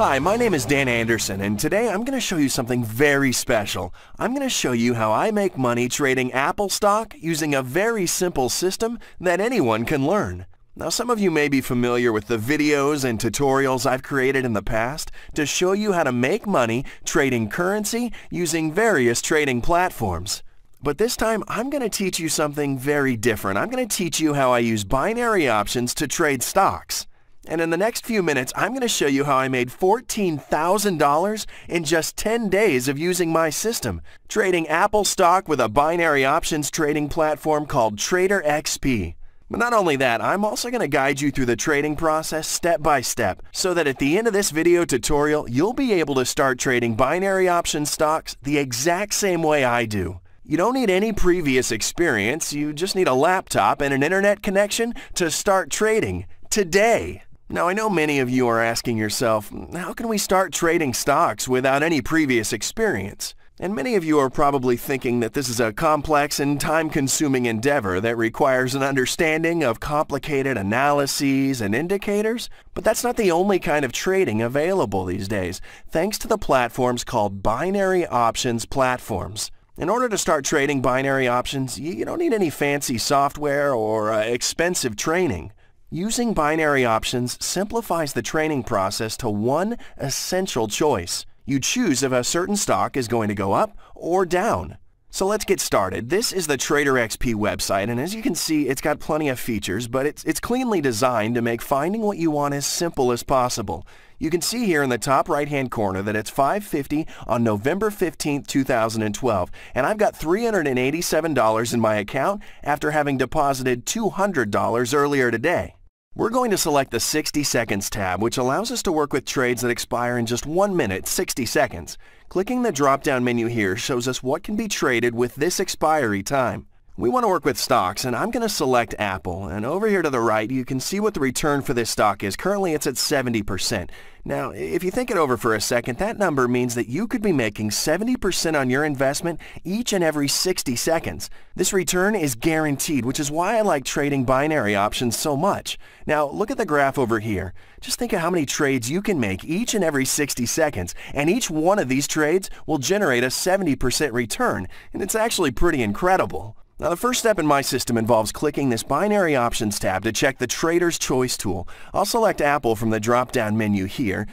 Hi, my name is Dan Anderson, and today I'm going to show you something very special. I'm going to show you how I make money trading Apple stock using a very simple system that anyone can learn. Now, some of you may be familiar with the videos and tutorials I've created in the past to show you how to make money trading currency using various trading platforms. But this time, I'm going to teach you something very different. I'm going to teach you how I use binary options to trade stocks. And in the next few minutes, I'm going to show you how I made $14,000 in just 10 days of using my system, trading Apple stock with a binary options trading platform called Trader XP. But not only that, I'm also going to guide you through the trading process step by step, so that at the end of this video tutorial, you'll be able to start trading binary option stocks the exact same way I do. You don't need any previous experience, you just need a laptop and an internet connection to start trading today. Now, I know many of you are asking yourself, how can we start trading stocks without any previous experience? And many of you are probably thinking that this is a complex and time-consuming endeavor that requires an understanding of complicated analyses and indicators. But that's not the only kind of trading available these days, thanks to the platforms called binary options platforms. In order to start trading binary options, you don't need any fancy software or expensive training. Using binary options simplifies the trading process to one essential choice. You choose if a certain stock is going to go up or down. So let's get started. This is the Trader XP website, and as you can see, it's got plenty of features, but it's cleanly designed to make finding what you want as simple as possible. You can see here in the top right-hand corner that it's 5:50 on November 15th, 2012, and I've got $387 in my account after having deposited $200 earlier today. We're going to select the 60 Seconds tab, which allows us to work with trades that expire in just 1 minute, 60 seconds. Clicking the drop-down menu here shows us what can be traded with this expiry time. We want to work with stocks, and I'm going to select Apple. And over here to the right, you can see what the return for this stock is. Currently, it's at 70%. Now, if you think it over for a second, that number means that you could be making 70% on your investment each and every 60 seconds. This return is guaranteed, which is why I like trading binary options so much. Now, look at the graph over here. Just think of how many trades you can make each and every 60 seconds, and each one of these trades will generate a 70% return, and it's actually pretty incredible. Now, the first step in my system involves clicking this binary options tab to check the Trader's Choice tool. I'll select Apple from the drop-down menu here.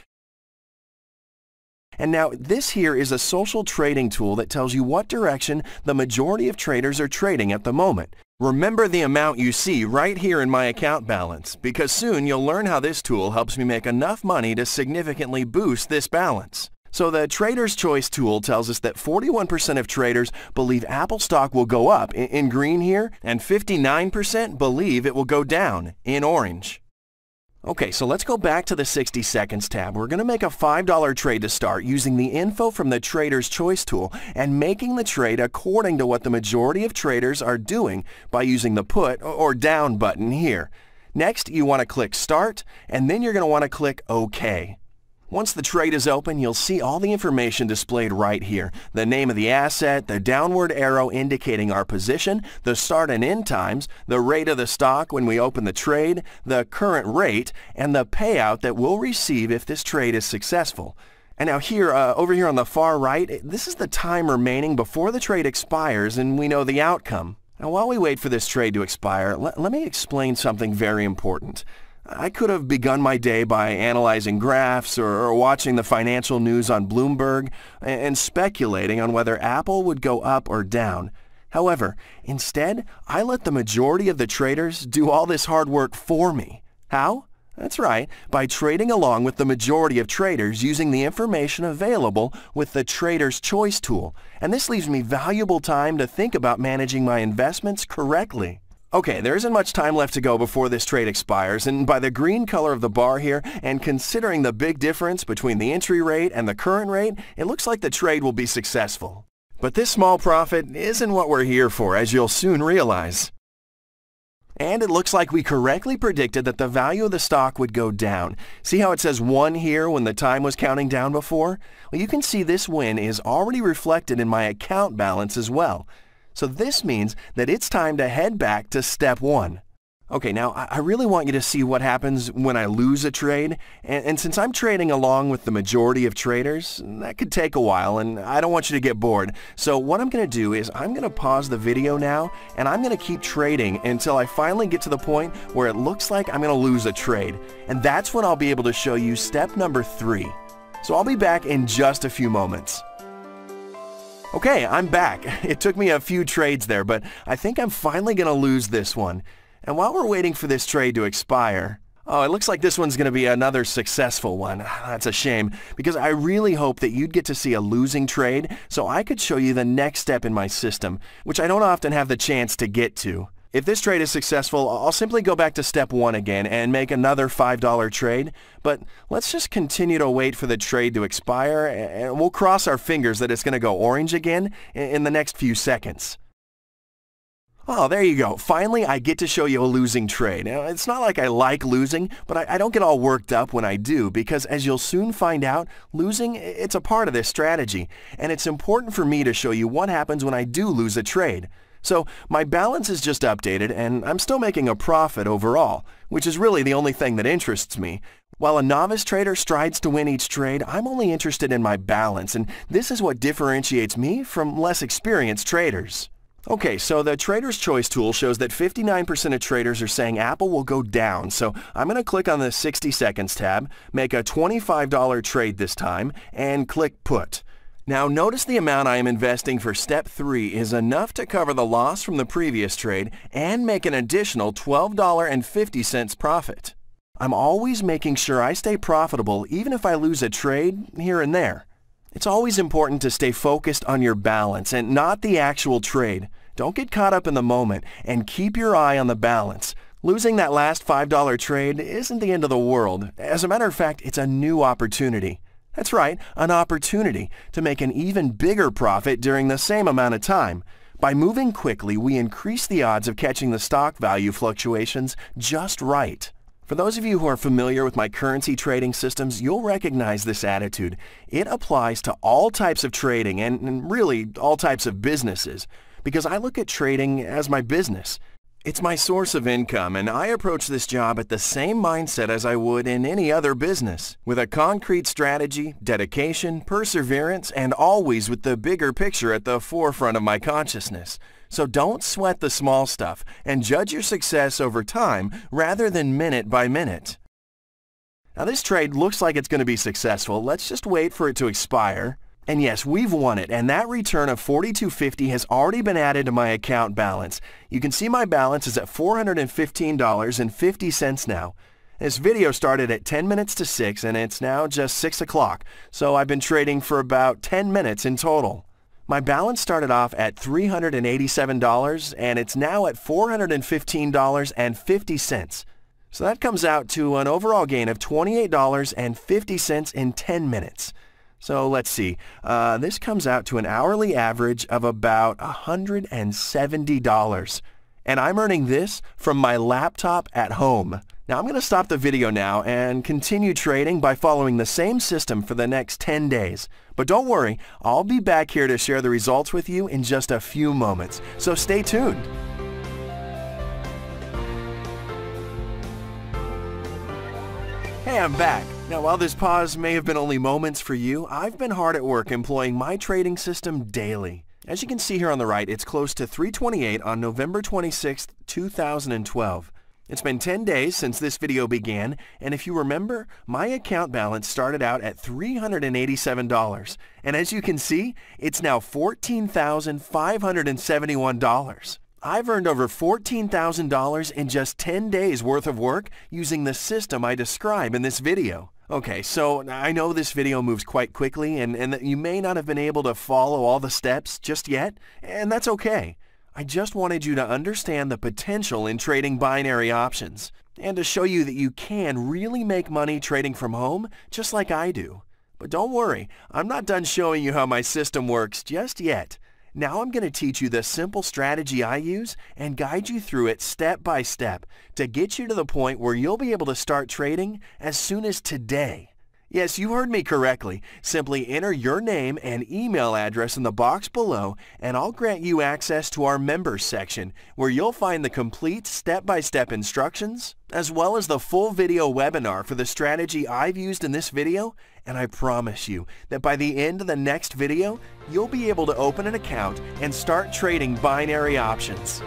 And now, this here is a social trading tool that tells you what direction the majority of traders are trading at the moment. Remember the amount you see right here in my account balance, because soon you'll learn how this tool helps me make enough money to significantly boost this balance. So the Trader's Choice tool tells us that 41% of traders believe Apple stock will go up in green here, and 59% believe it will go down in orange. Okay, so let's go back to the 60 Seconds tab. We're going to make a $5 trade to start using the info from the Trader's Choice tool and making the trade according to what the majority of traders are doing by using the put or down button here. Next, you want to click Start, and then you're going to want to click OK. Once the trade is open, you'll see all the information displayed right here. The name of the asset, the downward arrow indicating our position, the start and end times, the rate of the stock when we open the trade, the current rate, and the payout that we'll receive if this trade is successful. And now here, over here on the far right, this is the time remaining before the trade expires and we know the outcome. Now while we wait for this trade to expire, let me explain something very important. I could have begun my day by analyzing graphs or watching the financial news on Bloomberg and speculating on whether Apple would go up or down. However, instead, I let the majority of the traders do all this hard work for me. How? That's right, by trading along with the majority of traders using the information available with the Trader's Choice tool. And this leaves me valuable time to think about managing my investments correctly. Okay, there isn't much time left to go before this trade expires, and by the green color of the bar here, and considering the big difference between the entry rate and the current rate, it looks like the trade will be successful. But this small profit isn't what we're here for, as you'll soon realize. And it looks like we correctly predicted that the value of the stock would go down. See how it says 1 here when the time was counting down before? Well, you can see this win is already reflected in my account balance as well. So this means that it's time to head back to step 1. Okay, now I really want you to see what happens when I lose a trade, and since I'm trading along with the majority of traders, that could take a while, and I don't want you to get bored. So what I'm going to do is I'm going to pause the video now, and I'm going to keep trading until I finally get to the point where it looks like I'm going to lose a trade, and that's when I'll be able to show you step number 3. So I'll be back in just a few moments. Okay, I'm back. It took me a few trades there, but I think I'm finally going to lose this one. And while we're waiting for this trade to expire, oh, it looks like this one's going to be another successful one. That's a shame, because I really hope that you'd get to see a losing trade so I could show you the next step in my system, which I don't often have the chance to get to. If this trade is successful, I'll simply go back to step 1 again and make another $5 trade, but let's just continue to wait for the trade to expire, and we'll cross our fingers that it's going to go orange again in the next few seconds. Oh, there you go. Finally, I get to show you a losing trade. Now, it's not like I like losing, but I don't get all worked up when I do, because as you'll soon find out, losing, it's a part of this strategy, and it's important for me to show you what happens when I do lose a trade. So my balance is just updated, and I'm still making a profit overall, which is really the only thing that interests me. While a novice trader strives to win each trade, I'm only interested in my balance, and this is what differentiates me from less experienced traders. Okay, so the Trader's Choice tool shows that 59% of traders are saying Apple will go down, so I'm going to click on the 60 seconds tab, make a $25 trade this time, and click Put. Now notice the amount I am investing for step 3 is enough to cover the loss from the previous trade and make an additional $12.50 profit. I'm always making sure I stay profitable even if I lose a trade here and there. It's always important to stay focused on your balance and not the actual trade. Don't get caught up in the moment and keep your eye on the balance. Losing that last $5 trade isn't the end of the world. As a matter of fact, it's a new opportunity. That's right, an opportunity to make an even bigger profit during the same amount of time. By moving quickly, we increase the odds of catching the stock value fluctuations just right. For those of you who are familiar with my currency trading systems, you'll recognize this attitude. It applies to all types of trading and really all types of businesses, because I look at trading as my business. It's my source of income, and I approach this job at the same mindset as I would in any other business, with a concrete strategy, dedication, perseverance, and always with the bigger picture at the forefront of my consciousness. So don't sweat the small stuff and judge your success over time rather than minute by minute. Now this trade looks like it's going to be successful. Let's just wait for it to expire. And yes, we've won it, and that return of $42.50 has already been added to my account balance. You can see my balance is at $415.50 now. This video started at 10 minutes to 6, and it's now just 6 o'clock, so I've been trading for about 10 minutes in total. My balance started off at $387, and it's now at $415.50. So that comes out to an overall gain of $28.50 in 10 minutes. So let's see, this comes out to an hourly average of about $170. And I'm earning this from my laptop at home. Now I'm going to stop the video now and continue trading by following the same system for the next 10 days. But don't worry, I'll be back here to share the results with you in just a few moments. So stay tuned. Hey, I'm back. Now, while this pause may have been only moments for you, I've been hard at work employing my trading system daily. As you can see here on the right, it's close to 3:28 on November 26, 2012. It's been 10 days since this video began, and if you remember, my account balance started out at $387, and as you can see, it's now $14,571. I've earned over $14,000 in just 10 days worth of work using the system I describe in this video. Okay, so I know this video moves quite quickly and that you may not have been able to follow all the steps just yet, and that's okay. I just wanted you to understand the potential in trading binary options and to show you that you can really make money trading from home just like I do. But don't worry, I'm not done showing you how my system works just yet. Now I'm going to teach you the simple strategy I use and guide you through it step by step to get you to the point where you'll be able to start trading as soon as today. Yes, you heard me correctly. Simply enter your name and email address in the box below, and I'll grant you access to our members section, where you'll find the complete step-by-step instructions, as well as the full video webinar for the strategy I've used in this video, and I promise you that by the end of the next video, you'll be able to open an account and start trading binary options.